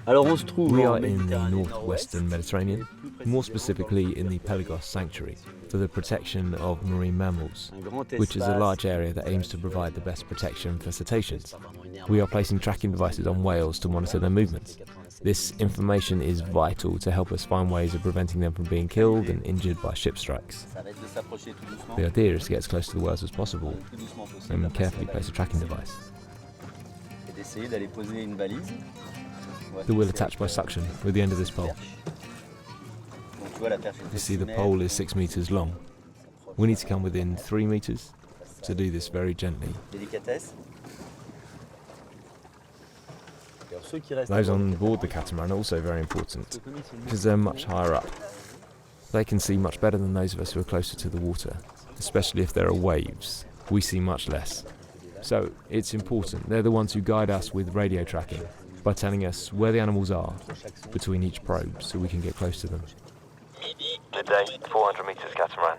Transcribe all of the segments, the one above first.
We are in the northwestern Mediterranean, more specifically in the Pelagos Sanctuary, for the protection of marine mammals, which is a large area that aims to provide the best protection for cetaceans. We are placing tracking devices on whales to monitor their movements. This information is vital to help us find ways of preventing them from being killed and injured by ship strikes. The idea is to get as close to the whales as possible and carefully place a tracking device. The wheel attached by suction with the end of this pole. You see the pole is 6 meters long. We need to come within 3 meters to do this very gently. Those on board the catamaran are also very important because they're much higher up. They can see much better than those of us who are closer to the water, especially if there are waves. We see much less. So it's important. They're the ones who guide us with radio tracking by telling us where the animals are between each probe so we can get close to them. Good day, 400 meters catamaran.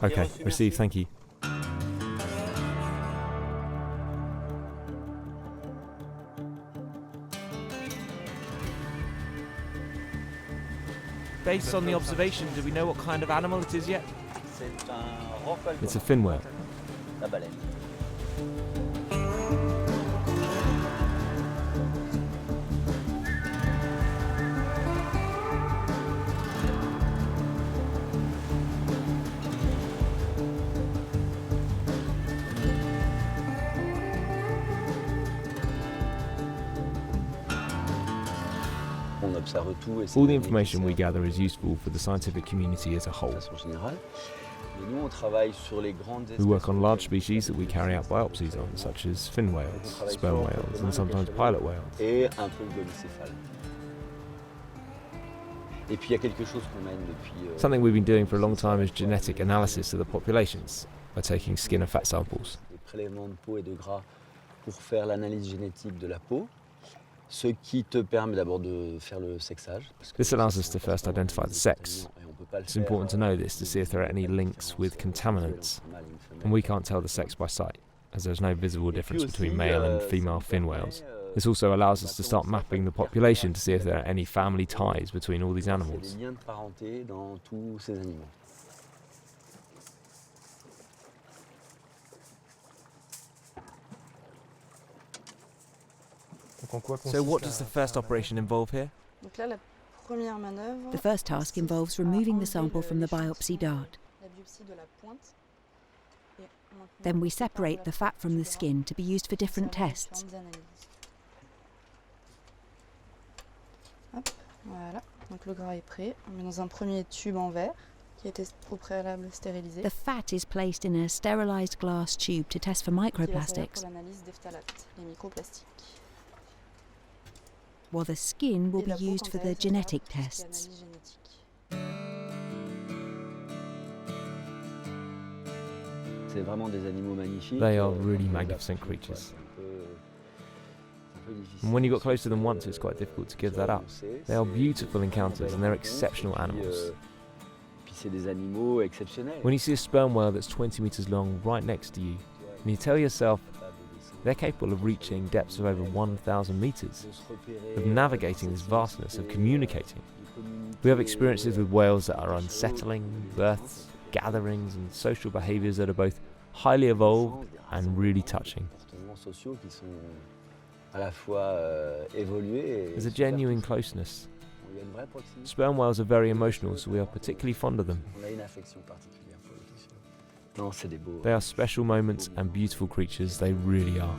Okay, received, thank you. Based on the observation, do we know what kind of animal it is yet? It's a fin whale. All the information we gather is useful for the scientific community as a whole. We work on large species that we carry out biopsies on, such as fin whales, sperm whales, and sometimes pilot whales. Something we've been doing for a long time is genetic analysis of the populations by taking skin and fat samples. This allows us to first identify the sex. It's important to know this to see if there are any links with contaminants, and we can't tell the sex by sight, as there's no visible difference between male and female fin whales. This also allows us to start mapping the population to see if there are any family ties between all these animals. So what does the first operation involve here? The first task involves removing the sample from the biopsy dart. Then we separate the fat from the skin to be used for different tests. The fat is placed in a sterilised glass tube to test for microplastics, while the skin will be used for the genetic tests. They are really magnificent creatures. And when you got close to them once, it's quite difficult to give that up. They are beautiful encounters and they're exceptional animals. When you see a sperm whale that's 20 meters long right next to you, and you tell yourself, they're capable of reaching depths of over 1,000 meters, of navigating this vastness, of communicating. We have experiences with whales that are unsettling, births, gatherings, and social behaviours that are both highly evolved and really touching. There's a genuine closeness. Sperm whales are very emotional, so we are particularly fond of them. They are special moments and beautiful creatures, they really are.